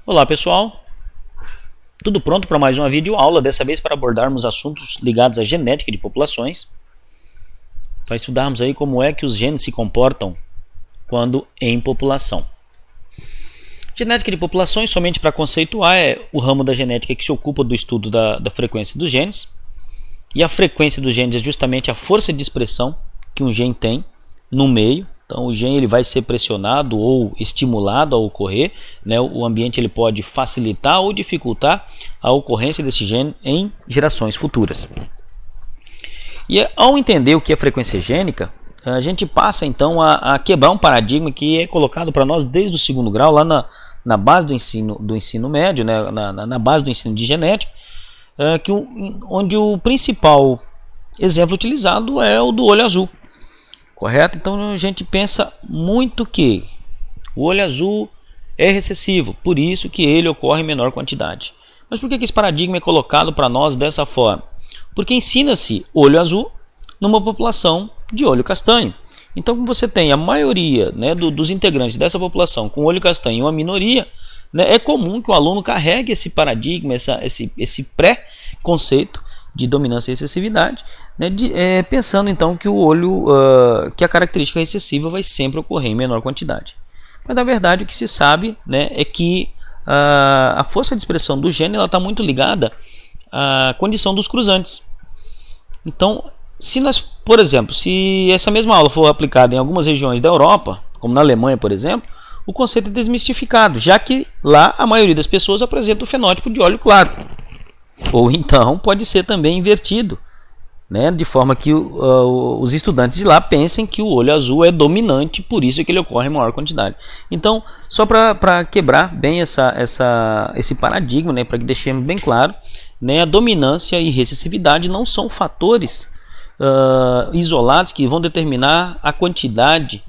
Olá pessoal, tudo pronto para mais uma videoaula, dessa vez para abordarmos assuntos ligados à genética de populações, para estudarmos aí como é que os genes se comportam quando em população. Genética de populações, somente para conceituar, é o ramo da genética que se ocupa do estudo da frequência dos genes, e a frequência dos genes é justamente a força de expressão que um gene tem no meio. Então o gene ele vai ser pressionado ou estimulado a ocorrer, né? O ambiente ele pode facilitar ou dificultar a ocorrência desse gene em gerações futuras. E ao entender o que é frequência gênica, a gente passa então a quebrar um paradigma que é colocado para nós desde o segundo grau, lá na base do ensino médio, né? na base do ensino de genética, onde o principal exemplo utilizado é o do olho azul. Correto? Então a gente pensa muito que o olho azul é recessivo, por isso que ele ocorre em menor quantidade. Mas por que esse paradigma é colocado para nós dessa forma? Porque ensina-se olho azul numa população de olho castanho. Então, como você tem a maioria, né, dos integrantes dessa população com olho castanho e uma minoria, né, é comum que o aluno carregue esse paradigma, esse pré-conceito de dominância e excessividade, né, pensando então que o olho, que a característica recessiva vai sempre ocorrer em menor quantidade. Mas na verdade o que se sabe, né, é que a força de expressão do gene está muito ligada à condição dos cruzantes. Então, se nós, por exemplo, se essa mesma aula for aplicada em algumas regiões da Europa, como na Alemanha, por exemplo, o conceito é desmistificado, já que lá a maioria das pessoas apresenta o fenótipo de olho claro. Ou então pode ser também invertido, né, de forma que os estudantes de lá pensem que o olho azul é dominante, por isso é que ele ocorre em maior quantidade. Então, só para quebrar bem esse paradigma, né, para que deixemos bem claro, né, a dominância e recessividade não são fatores isolados que vão determinar a quantidade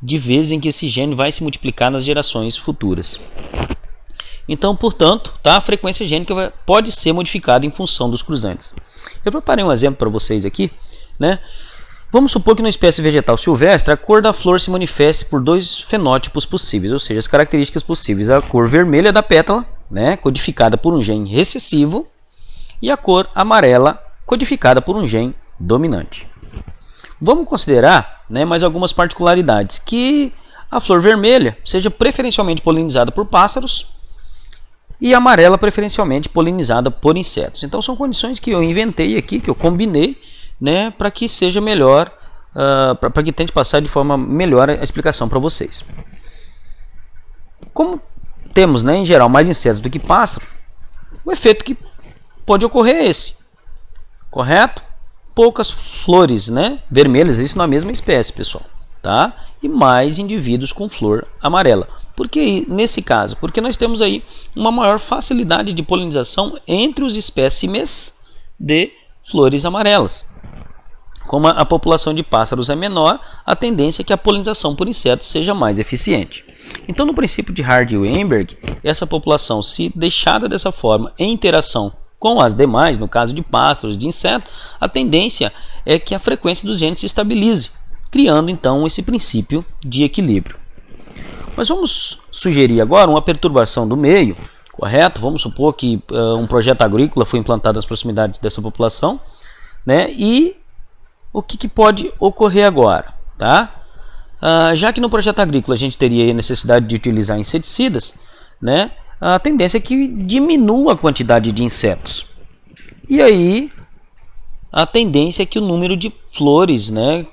de vezes em que esse gene vai se multiplicar nas gerações futuras. Então, portanto, a frequência gênica pode ser modificada em função dos cruzantes. Eu preparei um exemplo para vocês aqui, né? Vamos supor que numa espécie vegetal silvestre a cor da flor se manifeste por dois fenótipos possíveis, ou seja, as características possíveis: a cor vermelha da pétala, né, codificada por um gene recessivo, e a cor amarela, codificada por um gene dominante. Vamos considerar, né, mais algumas particularidades: que a flor vermelha seja preferencialmente polinizada por pássaros, e a amarela preferencialmente polinizada por insetos. Então são condições que eu inventei aqui, que eu combinei, né, para que seja melhor, para que tente passar de forma melhor a explicação para vocês. Como temos, né, em geral mais insetos do que pássaros, o efeito que pode ocorrer é esse, correto? Poucas flores, né, vermelhas, isso na mesma espécie, pessoal, tá? E mais indivíduos com flor amarela. Por que nesse caso? Porque nós temos aí uma maior facilidade de polinização entre os espécimes de flores amarelas. Como a população de pássaros é menor, a tendência é que a polinização por insetos seja mais eficiente. Então, no princípio de Hardy e Weinberg, essa população, se deixada dessa forma em interação com as demais, no caso de pássaros, de insetos, a tendência é que a frequência dos genes se estabilize, criando então esse princípio de equilíbrio. Mas vamos sugerir agora uma perturbação do meio, correto? Vamos supor que um projeto agrícola foi implantado nas proximidades dessa população, né? E o que pode ocorrer agora, tá? Já que no projeto agrícola a gente teria a necessidade de utilizar inseticidas, né? A tendência é que diminua a quantidade de insetos. E aí a tendência é que o número de flores, né,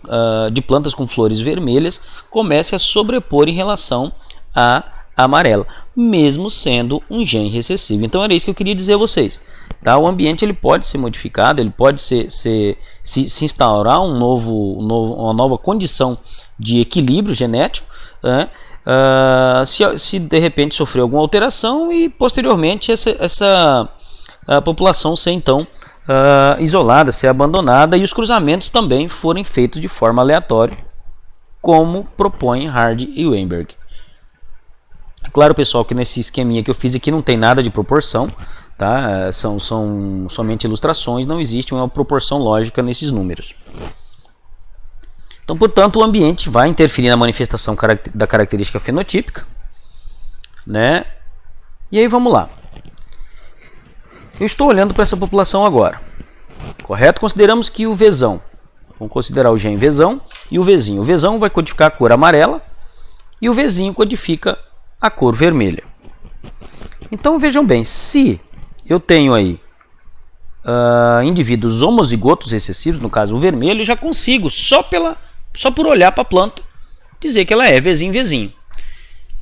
de plantas com flores vermelhas, comece a sobrepor em relação à amarela, mesmo sendo um gene recessivo. Então era isso que eu queria dizer a vocês. Tá? O ambiente ele pode ser modificado, ele pode se instaurar uma nova condição de equilíbrio genético, né, se de repente sofrer alguma alteração e posteriormente essa população ser então isolada, ser abandonada, e os cruzamentos também forem feitos de forma aleatória, como propõem Hardy e Weinberg. Claro, pessoal, que nesse esqueminha que eu fiz aqui não tem nada de proporção, tá? São somente ilustrações, não existe uma proporção lógica nesses números. Então, portanto, o ambiente vai interferir na manifestação da característica fenotípica, né? E aí vamos lá. Eu estou olhando para essa população agora, correto? Consideramos que o Vzão, vamos considerar o gene Vzão e o Vzinho. O Vzão vai codificar a cor amarela e o Vzinho codifica a cor vermelha. Então vejam bem, se eu tenho aí indivíduos homozigotos recessivos, no caso o vermelho, eu já consigo, só por olhar para a planta, dizer que ela é Vzinho, Vzinho.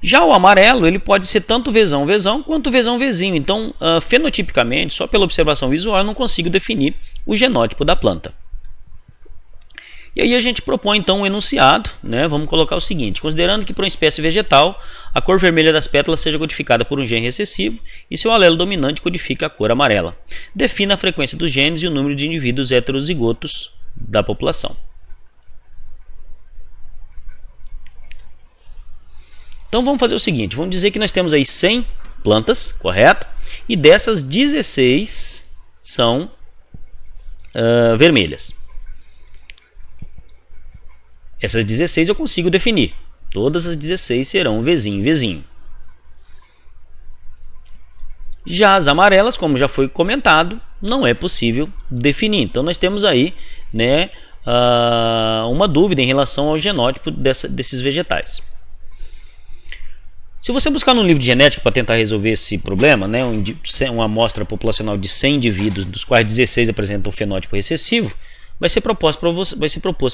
Já o amarelo, ele pode ser tanto Vzão, Vzão, quanto Vzão, Vzinho. Então, fenotipicamente, só pela observação visual, eu não consigo definir o genótipo da planta. E aí a gente propõe, então, um enunciado, né? Vamos colocar o seguinte: considerando que para uma espécie vegetal, a cor vermelha das pétalas seja codificada por um gene recessivo e seu alelo dominante codifica a cor amarela. Defina a frequência dos genes e o número de indivíduos heterozigotos da população. Então vamos fazer o seguinte, vamos dizer que nós temos aí 100 plantas, correto? E dessas 16 são vermelhas. Essas 16 eu consigo definir. Todas as 16 serão Vzinho, Vzinho. Já as amarelas, como já foi comentado, não é possível definir. Então nós temos aí, né, uma dúvida em relação ao genótipo desses vegetais. Se você buscar no livro de genética para tentar resolver esse problema, né, uma amostra populacional de 100 indivíduos, dos quais 16 apresentam fenótipo recessivo, vai ser proposto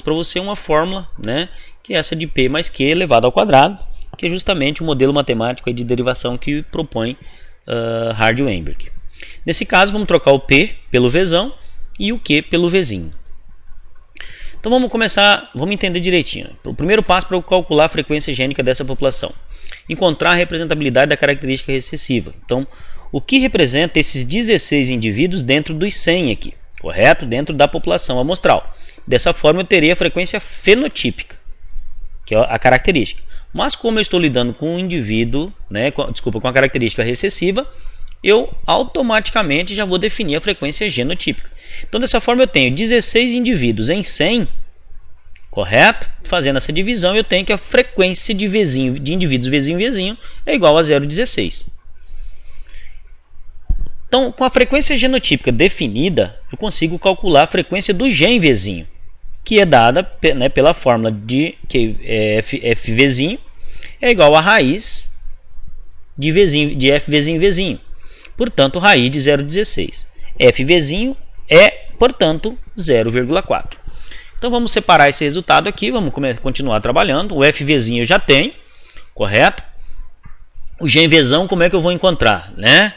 para você uma fórmula, né, que é essa de P mais Q elevado ao quadrado, que é justamente o modelo matemático de derivação que propõe Hardy-Weinberg. Nesse caso, vamos trocar o P pelo Vzão e o Q pelo Vzinho. Então vamos entender direitinho. O primeiro passo para eu calcular a frequência gênica dessa população: encontrar a representabilidade da característica recessiva. Então, o que representa esses 16 indivíduos dentro dos 100 aqui, correto? Dentro da população amostral. Dessa forma, eu terei a frequência fenotípica, que é a característica. Mas como eu estou lidando com um indivíduo, né, com a característica recessiva, eu automaticamente já vou definir a frequência genotípica. Então, dessa forma, eu tenho 16 indivíduos em 100, correto? Fazendo essa divisão, eu tenho que a frequência de indivíduos Vzinho, Vzinho é igual a 0,16. Então, com a frequência genotípica definida, eu consigo calcular a frequência do gene Vzinho, que é dada, né, pela fórmula de que f Vzinho é igual a raiz de f Vzinho, Vzinho. Portanto, raiz de 0,16. F Vzinho é, portanto, 0,4. Então vamos separar esse resultado aqui, vamos continuar trabalhando. O FVzinho eu já tenho, correto? O gene Vzão, como é que eu vou encontrar, né?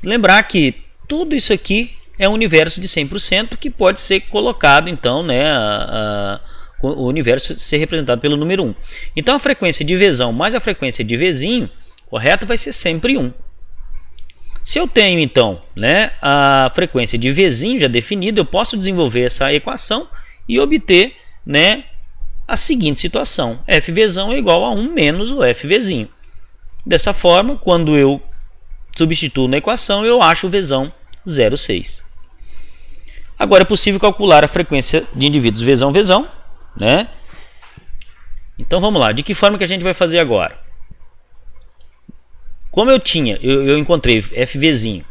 Lembrar que tudo isso aqui é um universo de 100% que pode ser colocado, então, né, o universo ser representado pelo número 1. Então a frequência de Vzão mais a frequência de Vzinho, correto, vai ser sempre 1. Se eu tenho, então, né, a frequência de Vzinho já definida, eu posso desenvolver essa equação e obter, né, a seguinte situação: Fvzão é igual a 1 menos o Fvzinho. Dessa forma, quando eu substituo na equação, eu acho o Vzão 0,6. Agora é possível calcular a frequência de indivíduos Vzão, Vzão, né? Então vamos lá, de que forma que a gente vai fazer agora? Como eu encontrei Fvzinho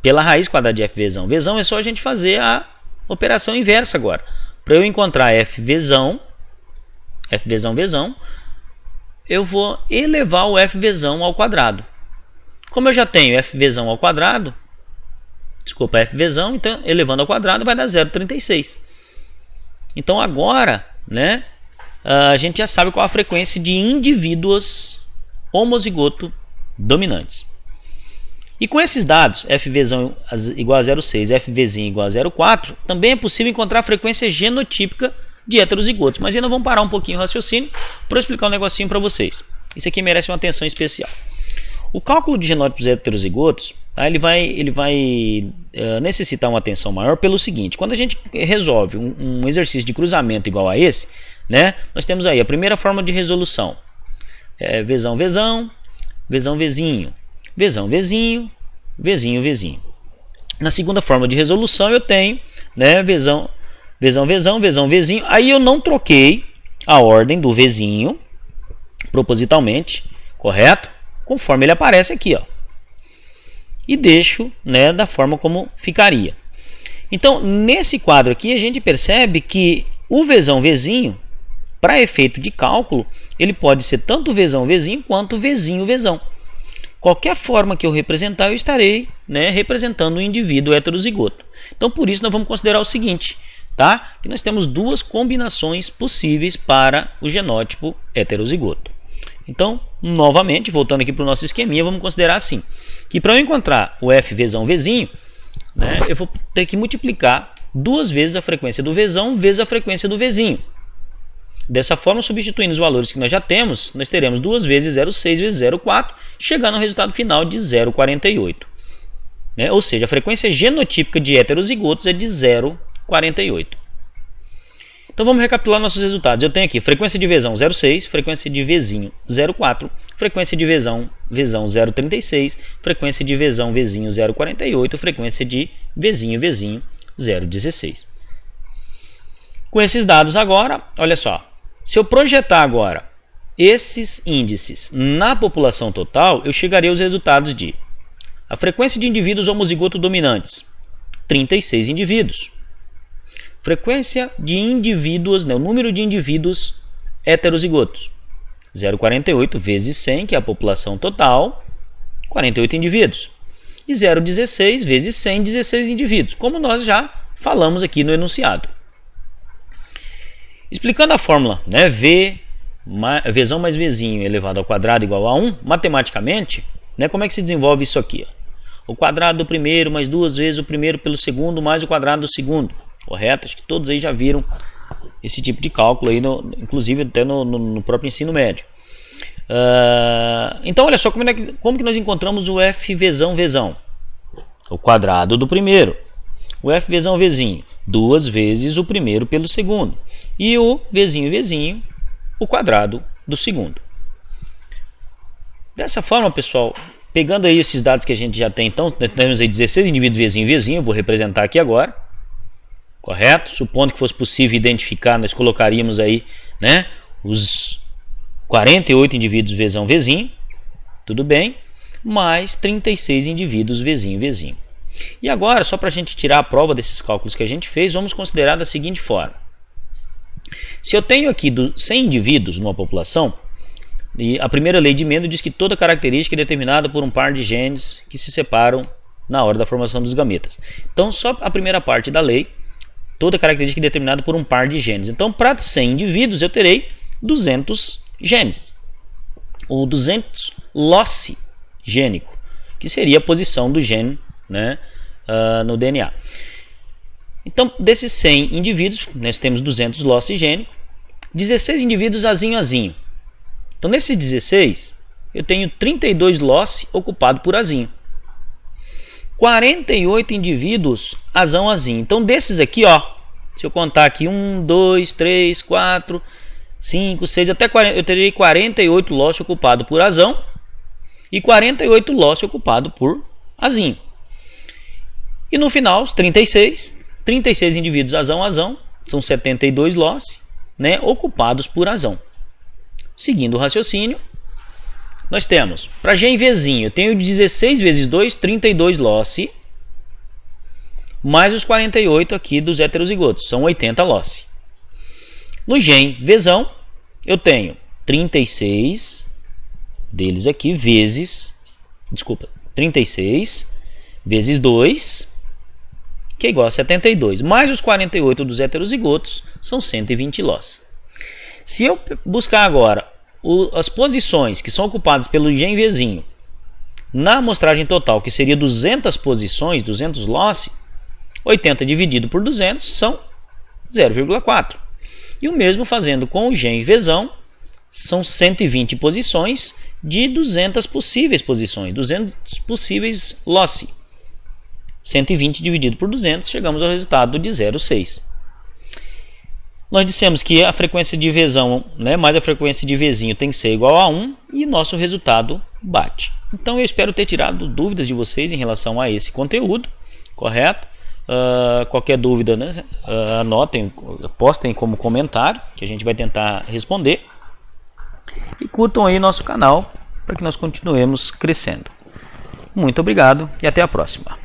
pela raiz quadrada de Fvzão. Vzão é só a gente fazer a operação inversa agora. Para eu encontrar Fvzão, Vzão, eu vou elevar o Fvzão ao quadrado. Como eu já tenho Fvzão ao quadrado, Fvzão, então elevando ao quadrado vai dar 0,36. Então agora, né, a gente já sabe qual a frequência de indivíduos homozigoto dominantes. E com esses dados, Fvzão igual a 0,6, Fvzinho igual a 0,4, também é possível encontrar a frequência genotípica de heterozigotos. Mas ainda vamos parar um pouquinho o raciocínio para explicar um negocinho para vocês. Isso aqui merece uma atenção especial. O cálculo de genótipos heterozigotos, tá, ele vai necessitar uma atenção maior pelo seguinte: quando a gente resolve um exercício de cruzamento igual a esse, né, nós temos aí a primeira forma de resolução. Vzão, Vzão, Vzão, Vzinho, Vzão, Vzinho, Vzinho, Vzinho. Na segunda forma de resolução eu tenho, né, Vzão, Vzão, Vzão, Vzão, Vzinho. Aí eu não troquei a ordem do Vzinho propositalmente, correto? conforme ele aparece aqui, ó. E deixo, né, da forma como ficaria. Então, nesse quadro aqui, a gente percebe que o Vzão Vzinho, para efeito de cálculo, ele pode ser tanto Vzão Vzinho quanto Vzinho Vzão. Qualquer forma que eu representar, eu estarei, né, representando um indivíduo heterozigoto. Então, por isso, nós vamos considerar o seguinte, tá? Que nós temos duas combinações possíveis para o genótipo heterozigoto. Então, novamente, voltando aqui para o nosso esqueminha, vamos considerar assim, que para eu encontrar o F Vzão Vzinho, né, eu vou ter que multiplicar duas vezes a frequência do Vzão vezes a frequência do Vzinho. Dessa forma, substituindo os valores que nós já temos, nós teremos 2 vezes 0,6 vezes 0,4, chegando ao resultado final de 0,48. Né? Ou seja, a frequência genotípica de heterozigotos é de 0,48. Então vamos recapitular nossos resultados. Eu tenho aqui frequência de Vzão 0,6, frequência de Vzinho 0,4, frequência de Vzão 0,36, frequência de Vzão Vzinho 0,48, frequência de Vzinho 0,16. Com esses dados agora, olha só, se eu projetar agora esses índices na população total, eu chegarei aos resultados de a frequência de indivíduos homozigoto dominantes, 36 indivíduos. Frequência de indivíduos, né, o número de indivíduos heterozigotos, 0,48 vezes 100, que é a população total, 48 indivíduos. E 0,16 vezes 100, 16 indivíduos, como nós já falamos aqui no enunciado. Explicando a fórmula, né, Vzão mais Vzinho elevado ao quadrado igual a 1, matematicamente, né, como é que se desenvolve isso aqui? O quadrado do primeiro mais 2 vezes o primeiro pelo segundo mais o quadrado do segundo. Correto? Acho que todos aí já viram esse tipo de cálculo, aí inclusive até no próprio ensino médio. Então, olha só como que nós encontramos o F Vzão Vzão. O quadrado do primeiro. O F Vzão Vzinho, 2 vezes o primeiro pelo segundo. E o Vzinho Vzinho, o quadrado do segundo. Dessa forma, pessoal, pegando aí esses dados que a gente já tem, então, temos aí 16 indivíduos Vzinho Vzinho, vou representar aqui agora. Correto? Supondo que fosse possível identificar, nós colocaríamos aí, né, os 48 indivíduos Vzão Vzinho, tudo bem, mais 36 indivíduos Vzinho Vzinho. E agora, só para a gente tirar a prova desses cálculos que a gente fez, vamos considerar da seguinte forma. Se eu tenho aqui 100 indivíduos numa população, e a primeira lei de Mendel diz que toda característica é determinada por um par de genes que se separam na hora da formação dos gametas. Então, só a primeira parte da lei, toda característica é determinada por um par de genes. Então, para 100 indivíduos, eu terei 200 genes, ou 200 loci gênico, que seria a posição do gene, né, no DNA. Então, desses 100 indivíduos, nós temos 200 loci gênico, 16 indivíduos azinho azinho. Então, nesses 16, eu tenho 32 loci ocupado por azinho. 48 indivíduos azão azinho. Então, desses aqui, ó, se eu contar aqui 1, 2, 3, 4, 5, 6, até 40, eu terei 48 loci ocupado por azão e 48 loci ocupado por azinho. E no final, os 36 indivíduos azão, são 72 loci, né, ocupados por azão. Seguindo o raciocínio, nós temos, para G em Vzinho, eu tenho 16 vezes 2, 32 loci, mais os 48 aqui dos heterozigotos, são 80 loci. No G em Vzão, eu tenho 36 deles aqui, vezes, 36 vezes 2, que é igual a 72, mais os 48 dos heterozigotos, são 120 loci. Se eu buscar agora as posições que são ocupadas pelo G em Vzinho na amostragem total, que seria 200 posições, 200 loci, 80 dividido por 200 são 0,4. E o mesmo fazendo com o G em Vzão, são 120 posições de 200 possíveis posições, 200 possíveis loci. 120 dividido por 200, chegamos ao resultado de 0,6. Nós dissemos que a frequência de Vzão, né, mais a frequência de Vzinho tem que ser igual a 1 e nosso resultado bate. Então eu espero ter tirado dúvidas de vocês em relação a esse conteúdo, correto? Qualquer dúvida, né, anotem, postem como comentário, que a gente vai tentar responder. E curtam aí nosso canal para que nós continuemos crescendo. Muito obrigado e até a próxima.